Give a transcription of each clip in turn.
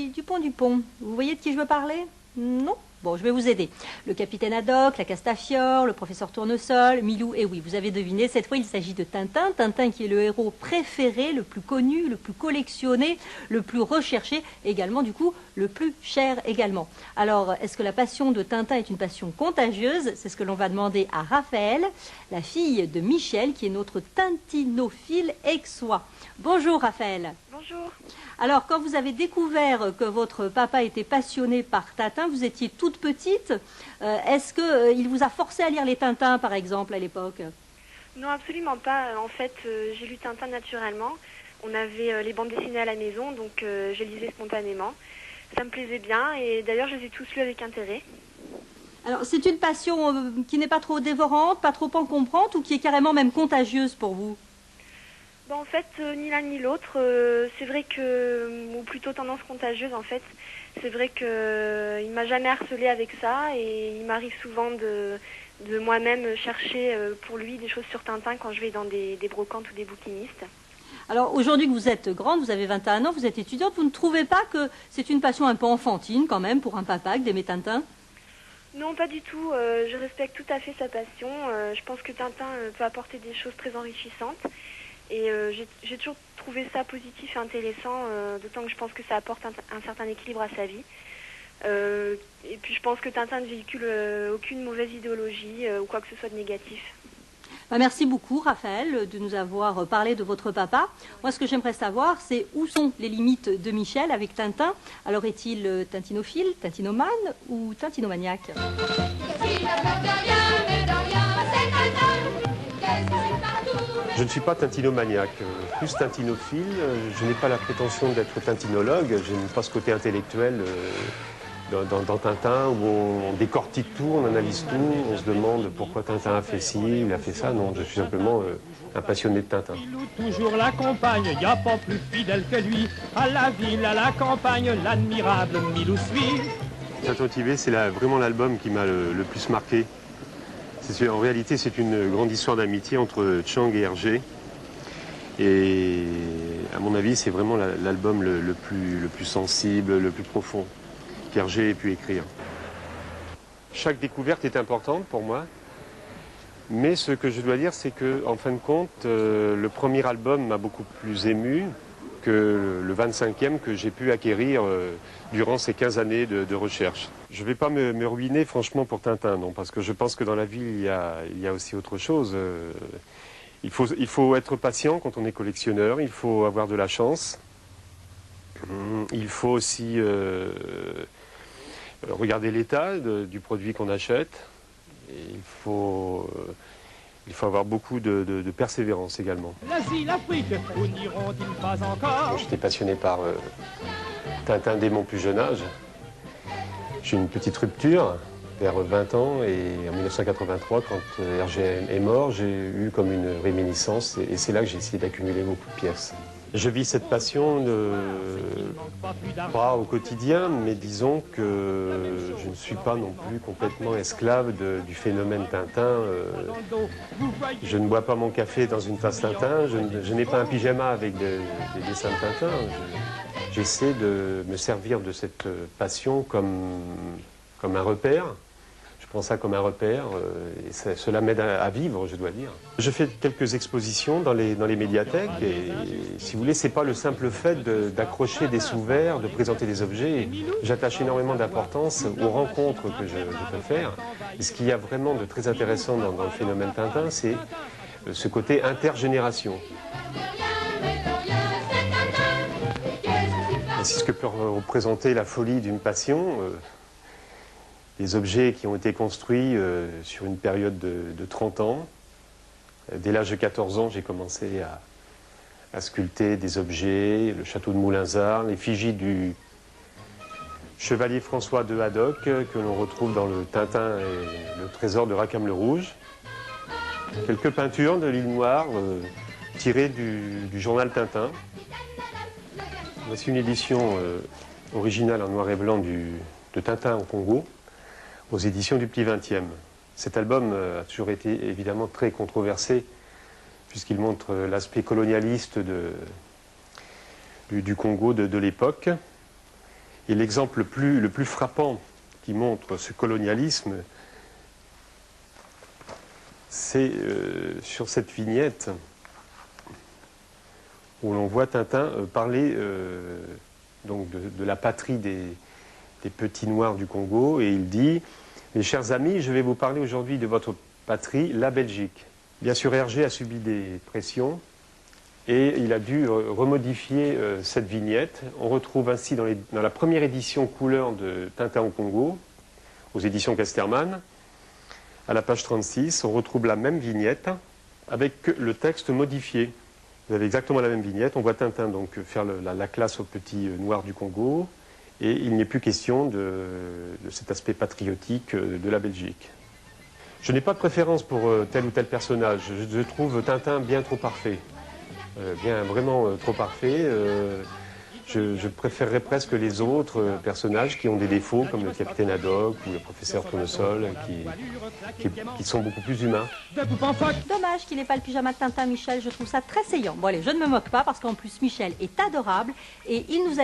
petit Dupont. Vous voyez de qui je veux parler? Non? Bon, je vais vous aider. Le capitaine Haddock, la Castafiore, le professeur Tournesol, Milou, et oui, vous avez deviné, cette fois il s'agit de Tintin. Tintin qui est le héros préféré, le plus connu, le plus collectionné, le plus recherché, également du coup le plus cher également. Alors, est-ce que la passion de Tintin est une passion contagieuse? C'est ce que l'on va demander à Raphaël, la fille de Michel, qui est notre tintinophile ex-soi. Bonjour Raphaël. Bonjour. Alors, quand vous avez découvert que votre papa était passionné par Tintin, vous étiez toute petite. Est-ce qu'il vous a forcé à lire les Tintins, par exemple, à l'époque? Non, absolument pas. En fait, j'ai lu Tintin naturellement. On avait les bandes dessinées à la maison, donc je lisais spontanément. Ça me plaisait bien et d'ailleurs, je les ai tous lus avec intérêt. Alors, c'est une passion qui n'est pas trop dévorante, pas trop encombrante ou qui est carrément même contagieuse pour vous? Bon, en fait, ni l'un ni l'autre. C'est vrai que, ou plutôt tendance contagieuse, en fait. C'est vrai que il m'a jamais harcelée avec ça et il m'arrive souvent de moi-même chercher pour lui des choses sur Tintin quand je vais dans des brocantes ou des bouquinistes. Alors, aujourd'hui que vous êtes grande, vous avez 21 ans, vous êtes étudiante, vous ne trouvez pas que c'est une passion un peu enfantine quand même pour un papa d'aimer Tintin? Non, pas du tout. Je respecte tout à fait sa passion. Je pense que Tintin peut apporter des choses très enrichissantes. Et j'ai toujours trouvé ça positif et intéressant, d'autant que je pense que ça apporte un certain équilibre à sa vie. Et puis je pense que Tintin ne véhicule aucune mauvaise idéologie ou quoi que ce soit de négatif. Merci beaucoup Raphaël de nous avoir parlé de votre papa. Moi ce que j'aimerais savoir c'est où sont les limites de Michel avec Tintin. Alors est-il tintinophile, tintinomane ou tintinomaniaque? Je ne suis pas tintinomaniaque, plus tintinophile. Je n'ai pas la prétention d'être tintinologue. Je n'aime pas ce côté intellectuel dans Tintin où on décortique tout, on analyse tout, on se demande pourquoi Tintin a fait ci, il a fait ça. Non, je suis simplement un passionné de Tintin. Toujours la compagne, y a pas plus fidèle que lui. À la ville, à la campagne, l'admirable Milou suit. Tintin TV, c'est vraiment l'album qui m'a le plus marqué. En réalité, c'est une grande histoire d'amitié entre Chang et Hergé. Et à mon avis, c'est vraiment l'album le plus sensible, le plus profond qu'Hergé ait pu écrire. Chaque découverte est importante pour moi. Mais ce que je dois dire, c'est qu'en fin de compte, le premier album m'a beaucoup plus ému que le 25e que j'ai pu acquérir durant ces 15 années de recherche. Je ne vais pas me ruiner franchement pour Tintin, non, parce que je pense que dans la vie, il y a aussi autre chose. Il faut être patient quand on est collectionneur, il faut avoir de la chance. Il faut aussi regarder l'état du produit qu'on achète. Et il faut avoir beaucoup de persévérance également. L'Asie, l'Afrique, où n'iront-ils pas encore? J'étais passionné par Tintin dès mon plus jeune âge. J'ai eu une petite rupture vers 20 ans et en 1983, quand Hergé est mort, j'ai eu comme une réminiscence et c'est là que j'ai essayé d'accumuler beaucoup de pièces. Je vis cette passion pas au quotidien, mais disons que je ne suis pas non plus complètement esclave du phénomène Tintin. Je ne bois pas mon café dans une tasse Tintin, je n'ai pas un pyjama avec des dessins de Tintin. J'essaie de me servir de cette passion comme un repère. Je prends ça comme un repère et cela m'aide à vivre, je dois dire. Je fais quelques expositions dans les médiathèques et si vous voulez, c'est pas le simple fait d'accrocher des sous-verts, de présenter des objets. J'attache énormément d'importance aux rencontres que je peux faire. Et ce qu'il y a vraiment de très intéressant dans le phénomène Tintin, c'est ce côté intergénération. C'est ce que peut représenter la folie d'une passion. Des objets qui ont été construits sur une période de 30 ans. Dès l'âge de 14 ans, j'ai commencé à sculpter des objets, le château de Moulinsart, l'effigie du chevalier François de Haddock que l'on retrouve dans le Tintin et le trésor de Rackham le Rouge. Quelques peintures de l'île Noire tirées du journal Tintin. Voici une édition originale en noir et blanc de Tintin au Congo, aux éditions du Pli XXe. Cet album a toujours été évidemment très controversé, puisqu'il montre l'aspect colonialiste du Congo de l'époque. Et l'exemple le plus frappant qui montre ce colonialisme, c'est sur cette vignette où l'on voit Tintin parler donc de la patrie des petits noirs du Congo, et il dit: mes chers amis, je vais vous parler aujourd'hui de votre patrie, la Belgique. Bien sûr, Hergé a subi des pressions et il a dû remodifier cette vignette. On retrouve ainsi dans la première édition couleur de Tintin au Congo, aux éditions Casterman, à la page 36, on retrouve la même vignette avec le texte modifié. Vous avez exactement la même vignette, on voit Tintin donc faire la classe aux petits noirs du Congo, et il n'est plus question de cet aspect patriotique de la Belgique. Je n'ai pas de préférence pour tel ou tel personnage. Je trouve Tintin bien trop parfait. Vraiment trop parfait. Je préférerais presque les autres personnages qui ont des défauts, comme le capitaine Haddock ou le professeur Tournesol, qui sont beaucoup plus humains. Dommage qu'il n'ait pas le pyjama de Tintin, Michel, je trouve ça très saillant. Bon allez, je ne me moque pas parce qu'en plus Michel est adorable et il vous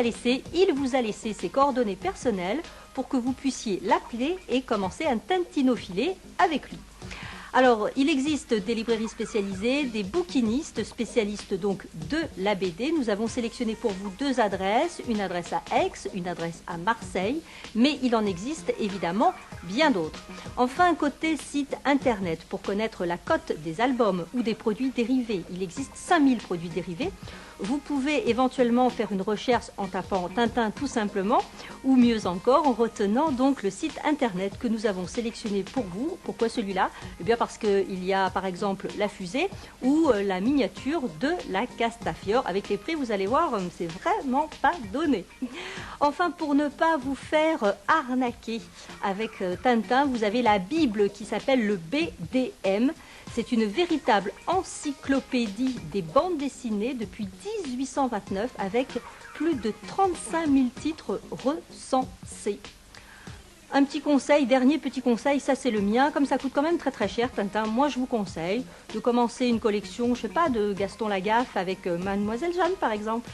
a laissé ses coordonnées personnelles pour que vous puissiez l'appeler et commencer un tintinophiler avec lui. Alors, il existe des librairies spécialisées, des bouquinistes spécialistes donc de la BD. Nous avons sélectionné pour vous 2 adresses, une adresse à Aix, une adresse à Marseille, mais il en existe évidemment bien d'autres. Enfin, côté site internet, pour connaître la cote des albums ou des produits dérivés, il existe 5000 produits dérivés. Vous pouvez éventuellement faire une recherche en tapant Tintin tout simplement, ou mieux encore en retenant donc le site internet que nous avons sélectionné pour vous. Pourquoi celui-là? Eh bien parce qu'il y a par exemple la fusée ou la miniature de la Castafiore. Avec les prix, vous allez voir, c'est vraiment pas donné. Enfin, pour ne pas vous faire arnaquer avec Tintin, vous avez la Bible qui s'appelle le BDM. C'est une véritable encyclopédie des bandes dessinées depuis 1829 avec plus de 35 000 titres recensés. Un petit conseil, dernier petit conseil, ça c'est le mien, comme ça coûte quand même très très cher Tintin, moi je vous conseille de commencer une collection, je sais pas, de Gaston Lagaffe avec Mademoiselle Jeanne par exemple.